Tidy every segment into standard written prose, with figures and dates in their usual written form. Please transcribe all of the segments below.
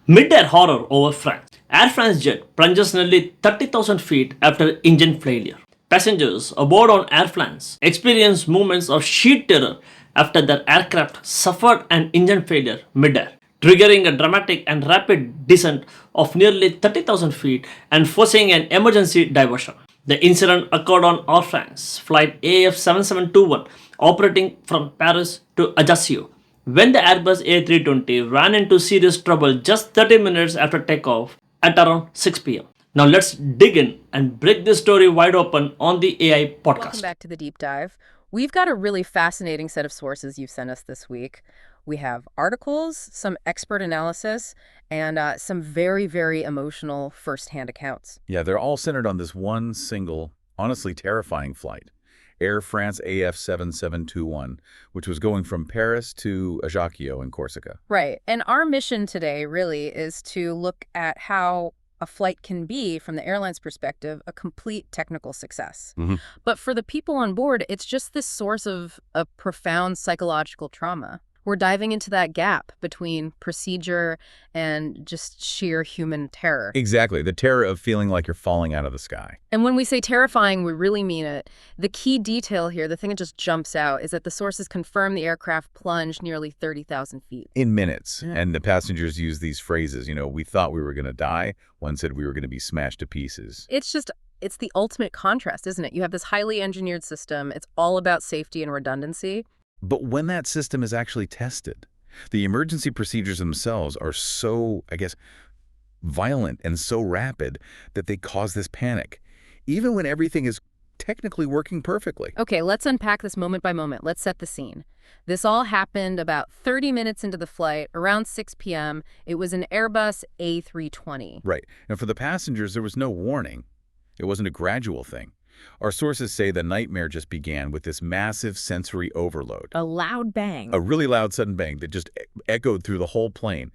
Mid-air horror over France. Air France jet plunges nearly 30,000 feet after engine failure. Passengers aboard on Air France experience moments of sheer terror after their aircraft suffered an engine failure mid-air, triggering a dramatic and rapid descent of nearly 30,000 feet and forcing an emergency diversion. The incident occurred on Air France flight AF7721 operating from Paris to Ajaccio when the Airbus A320 ran into serious trouble just 30 minutes after takeoff at around 6 p.m. Now let's dig in and break this story wide open on the AI Welcome podcast. back to the deep dive. We've got a really fascinating set of sources you've sent us this week. We have articles, some expert analysis, and some very, very emotional firsthand accounts. Yeah, they're all centered on this one single, honestly terrifying flight, Air France AF7721, which was going from Paris to Ajaccio in Corsica. Right. And our mission today really is to look at how a flight can be, from the airline's perspective, a complete technical success. But for the people on board, it's just this source of a profound psychological trauma. We're diving into that gap between procedure and just sheer human terror. Exactly, the terror of feeling like you're falling out of the sky. And when we say terrifying, we really mean it. The key detail here, the thing that just jumps out, is that the sources confirm the aircraft plunged nearly 30,000 feet. In minutes. Yeah. And the passengers use these phrases, we thought we were going to die. One said we were going to be smashed to pieces. It's the ultimate contrast, isn't it? You have this highly engineered system. It's all about safety and redundancy. But when that system is actually tested, the emergency procedures themselves are so, violent and so rapid that they cause this panic, even when everything is technically working perfectly. Okay, let's unpack this moment by moment. Let's set the scene. This all happened about 30 minutes into the flight, around 6 p.m. It was an Airbus A320. Right. And for the passengers, there was no warning. It wasn't a gradual thing. Our sources say the nightmare just began with this massive sensory overload. A loud bang. A really loud sudden bang that just echoed through the whole plane.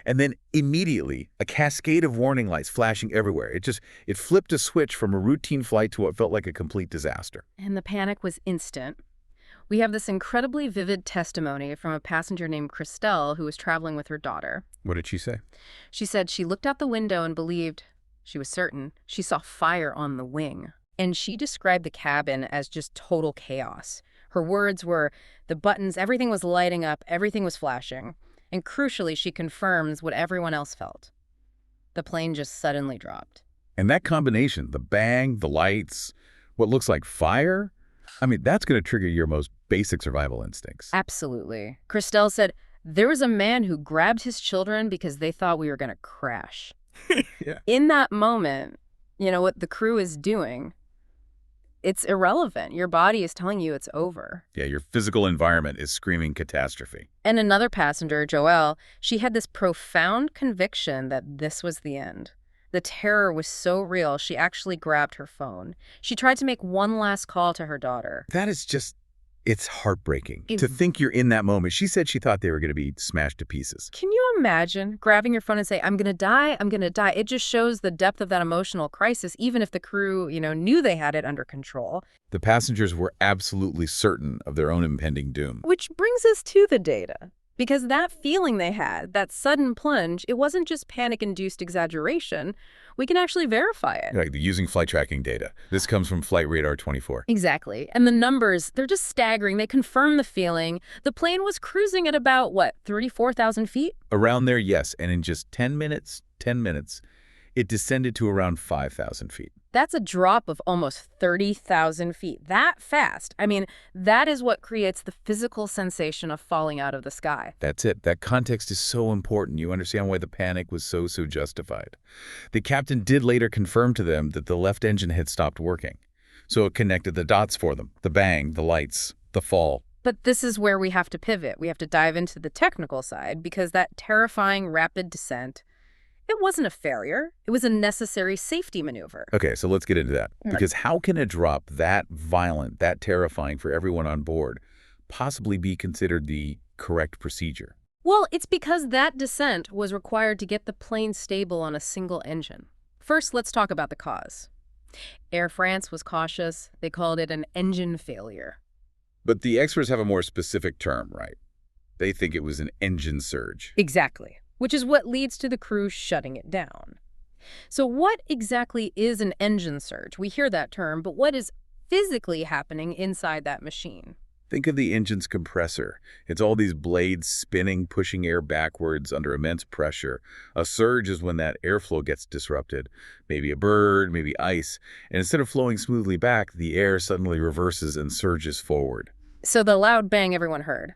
And then immediately, a cascade of warning lights flashing everywhere. It flipped a switch from a routine flight to what felt like a complete disaster. And the panic was instant. We have this incredibly vivid testimony from a passenger named Christelle who was traveling with her daughter. What did she say? She said she looked out the window and believed, she was certain, she saw fire on the wing. And she described the cabin as just total chaos. Her words were, the buttons, everything was lighting up, everything was flashing. And crucially, she confirms what everyone else felt. The plane just suddenly dropped. And that combination, the bang, the lights, what looks like fire, that's going to trigger your most basic survival instincts. Absolutely. Christelle said, there was a man who grabbed his children because they thought we were going to crash. Yeah. In that moment, what the crew is doing, it's irrelevant. Your body is telling you it's over. Yeah, your physical environment is screaming catastrophe. And another passenger, Joelle, she had this profound conviction that this was the end. The terror was so real, she actually grabbed her phone. She tried to make one last call to her daughter. That is it's heartbreaking to think you're in that moment. She said she thought they were going to be smashed to pieces. Can you imagine grabbing your phone and say, I'm going to die, I'm going to die? It just shows the depth of that emotional crisis, even if the crew, knew they had it under control. The passengers were absolutely certain of their own impending doom. Which brings us to the data. Because that feeling they had, that sudden plunge, it wasn't just panic-induced exaggeration. We can actually verify it. Like using flight tracking data. This comes from Flight Radar 24. Exactly. And the numbers, they're just staggering. They confirm the feeling. The plane was cruising at about, 34,000 feet? Around there, yes. And in just 10 minutes, it descended to around 5,000 feet. That's a drop of almost 30,000 feet. That fast. That is what creates the physical sensation of falling out of the sky. That's it. That context is so important. You understand why the panic was so justified. The captain did later confirm to them that the left engine had stopped working. So it connected the dots for them. The bang, the lights, the fall. But this is where we have to pivot. We have to dive into the technical side, because that terrifying rapid descent, it wasn't a failure. It was a necessary safety maneuver. Okay, so let's get into that. Right. Because how can a drop that violent, that terrifying for everyone on board possibly be considered the correct procedure? Well, it's because that descent was required to get the plane stable on a single engine. First, let's talk about the cause. Air France was cautious. They called it an engine failure. But the experts have a more specific term, right? They think it was an engine surge. Exactly. which is what leads to the crew shutting it down. So what exactly is an engine surge? We hear that term, but what is physically happening inside that machine? Think of the engine's compressor. It's all these blades spinning, pushing air backwards under immense pressure. A surge is when that airflow gets disrupted. Maybe a bird, maybe ice. And instead of flowing smoothly back, the air suddenly reverses and surges forward. So the loud bang everyone heard.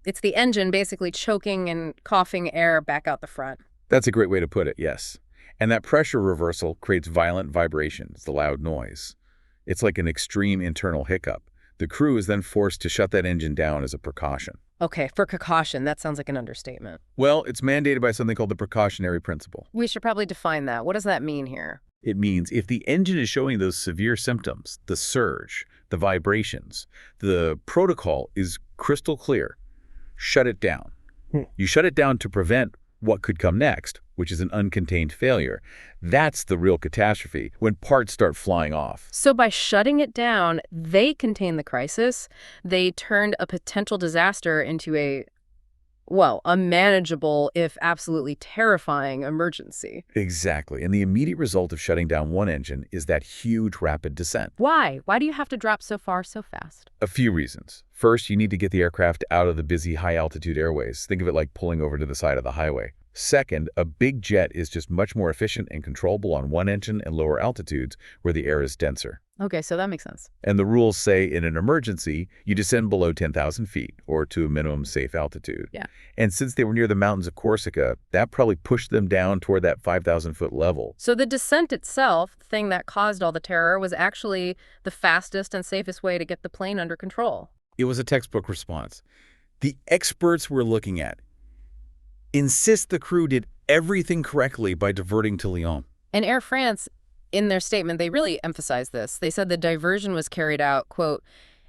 It's the engine basically choking and coughing air back out the front. That's a great way to put it, yes. And that pressure reversal creates violent vibrations, the loud noise. It's like an extreme internal hiccup. The crew is then forced to shut that engine down as a precaution. Okay, for precaution, that sounds like an understatement. Well, it's mandated by something called the precautionary principle. We should probably define that. What does that mean here? It means if the engine is showing those severe symptoms, the surge, the vibrations, the protocol is crystal clear. Shut it down. You shut it down to prevent what could come next, which is an uncontained failure. That's the real catastrophe, when parts start flying off. So by shutting it down, they contained the crisis. They turned a potential disaster into a manageable, if absolutely terrifying, emergency. Exactly. And the immediate result of shutting down one engine is that huge rapid descent. Why? Why do you have to drop so far so fast? A few reasons. First, you need to get the aircraft out of the busy high-altitude airways. Think of it like pulling over to the side of the highway. Second, a big jet is just much more efficient and controllable on one engine and lower altitudes where the air is denser. Okay, so that makes sense. And the rules say in an emergency, you descend below 10,000 feet or to a minimum safe altitude. Yeah. And since they were near the mountains of Corsica, that probably pushed them down toward that 5,000-foot level. So the descent itself, the thing that caused all the terror, was actually the fastest and safest way to get the plane under control. It was a textbook response. The experts we're looking at insist the crew did everything correctly by diverting to Lyon. And Air France, in their statement, they really emphasized this. They said the diversion was carried out, quote,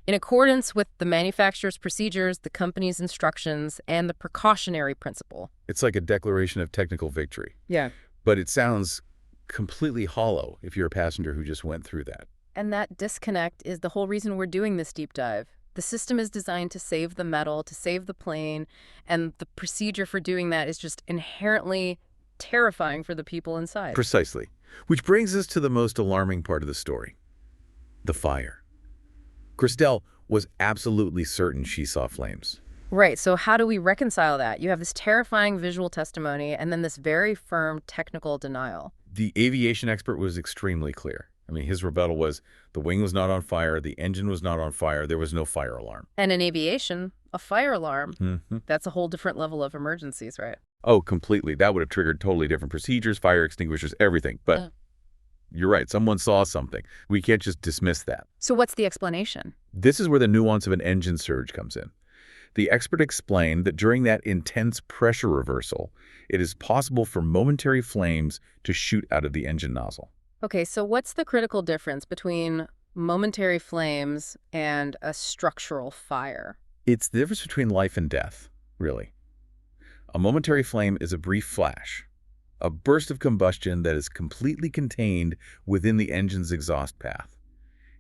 in accordance with the manufacturer's procedures, the company's instructions, and the precautionary principle. It's like a declaration of technical victory. Yeah. But it sounds completely hollow if you're a passenger who just went through that. And that disconnect is the whole reason we're doing this deep dive. The system is designed to save the metal, to save the plane, and the procedure for doing that is just inherently terrifying for the people inside. Precisely. Which brings us to the most alarming part of the story. The fire. Christelle was absolutely certain she saw flames. Right, so how do we reconcile that? You have this terrifying visual testimony and then this very firm technical denial. The aviation expert was extremely clear. I mean, his rebuttal was the wing was not on fire, the engine was not on fire, there was no fire alarm. And in aviation, a fire alarm, Mm-hmm. that's a whole different level of emergencies, right? Oh, completely. That would have triggered totally different procedures, fire extinguishers, everything. But you're right, someone saw something. We can't just dismiss that. So what's the explanation? This is where the nuance of an engine surge comes in. The expert explained that during that intense pressure reversal, it is possible for momentary flames to shoot out of the engine nozzle. Okay, so what's the critical difference between momentary flames and a structural fire? It's the difference between life and death, really. A momentary flame is a brief flash, a burst of combustion that is completely contained within the engine's exhaust path.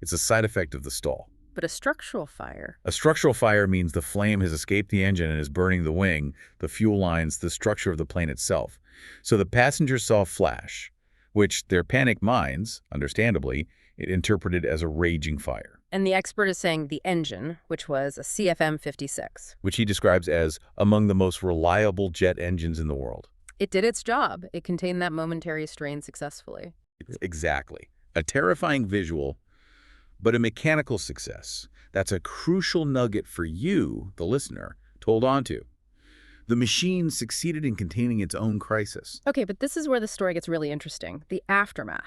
It's a side effect of the stall. But a structural fire? A structural fire means the flame has escaped the engine and is burning the wing, the fuel lines, the structure of the plane itself. So the passengers saw a flash, which their panicked minds, understandably, it interpreted as a raging fire. And the expert is saying the engine, which was a CFM56. Which he describes as among the most reliable jet engines in the world. It did its job. It contained that momentary strain successfully. Exactly. A terrifying visual, but a mechanical success. That's a crucial nugget for you, the listener, to hold on to. The machine succeeded in containing its own crisis. Okay, but this is where the story gets really interesting, the aftermath.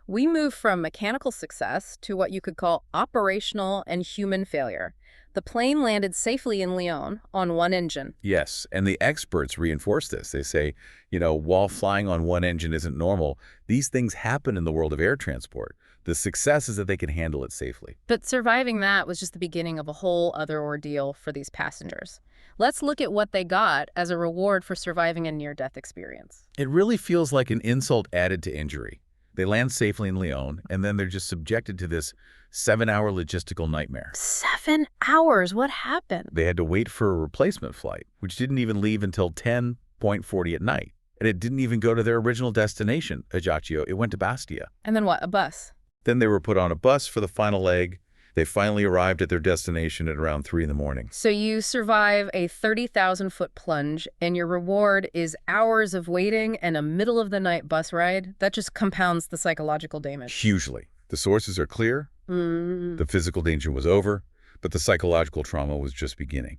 We move from mechanical success to what you could call operational and human failure. The plane landed safely in Lyon on one engine. Yes, and the experts reinforce this. They say, while flying on one engine isn't normal, these things happen in the world of air transport. The success is that they can handle it safely. But surviving that was just the beginning of a whole other ordeal for these passengers. Let's look at what they got as a reward for surviving a near-death experience. It really feels like an insult added to injury. They land safely in Lyon, and then they're just subjected to this 7-hour logistical nightmare. 7 hours? What happened? They had to wait for a replacement flight, which didn't even leave until 10, 0.40 at night. And it didn't even go to their original destination, Ajaccio. It went to Bastia. And then what? A bus? Then they were put on a bus for the final leg. They finally arrived at their destination at around 3 in the morning. So you survive a 30,000-foot plunge, and your reward is hours of waiting and a middle-of-the-night bus ride? That just compounds the psychological damage. Hugely. The sources are clear. The physical danger was over, but the psychological trauma was just beginning.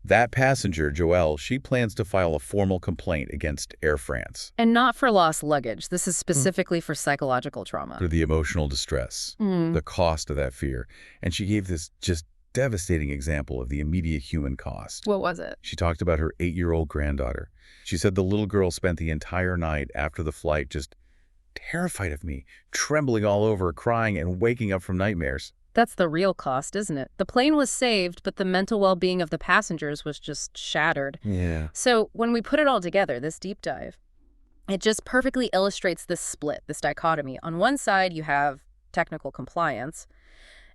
That passenger, Joelle, she plans to file a formal complaint against Air France And not for lost luggage. This is specifically for psychological trauma. for the emotional distress, the cost of that fear. And she gave this just devastating example of the immediate human cost. What was it? She talked about her 8-year-old granddaughter. She said the little girl spent the entire night after the flight just terrified of me, trembling all over, crying and waking up from nightmares. That's the real cost, isn't it? The plane was saved, but the mental well-being of the passengers was just shattered. Yeah. So when we put it all together, this deep dive, it just perfectly illustrates this split, this dichotomy. On one side, you have technical compliance,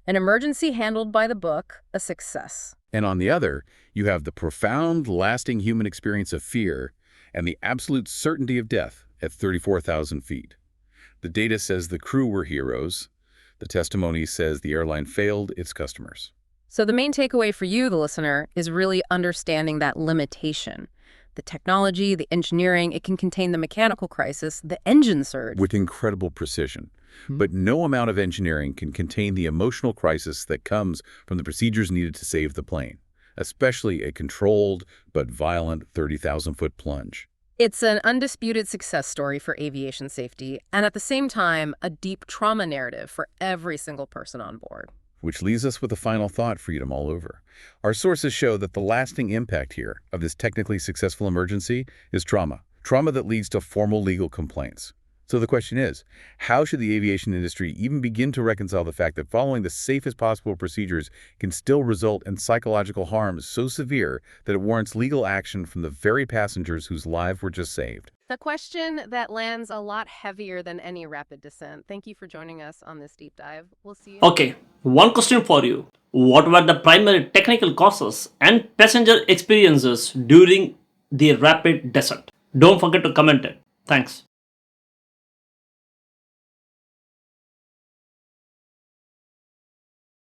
an emergency handled by the book, a success. And on the other, you have the profound, lasting human experience of fear and the absolute certainty of death at 34,000 feet. The data says the crew were heroes. The testimony says the airline failed its customers. So the main takeaway for you, the listener, is really understanding that limitation. The technology, the engineering, it can contain the mechanical crisis, the engine surge. With incredible precision. But no amount of engineering can contain the emotional crisis that comes from the procedures needed to save the plane, especially a controlled but violent 30,000-foot plunge. It's an undisputed success story for aviation safety, and at the same time, a deep trauma narrative for every single person on board. Which leaves us with a final thought for you to mull over. Our sources show that the lasting impact here of this technically successful emergency is trauma. Trauma that leads to formal legal complaints. So the question is, how should the aviation industry even begin to reconcile the fact that following the safest possible procedures can still result in psychological harm so severe that it warrants legal action from the very passengers whose lives were just saved? The question that lands a lot heavier than any rapid descent. Thank you for joining us on this deep dive. We'll see you. Okay, one question for you. What were the primary technical causes and passenger experiences during the rapid descent? Don't forget to comment it. Thanks.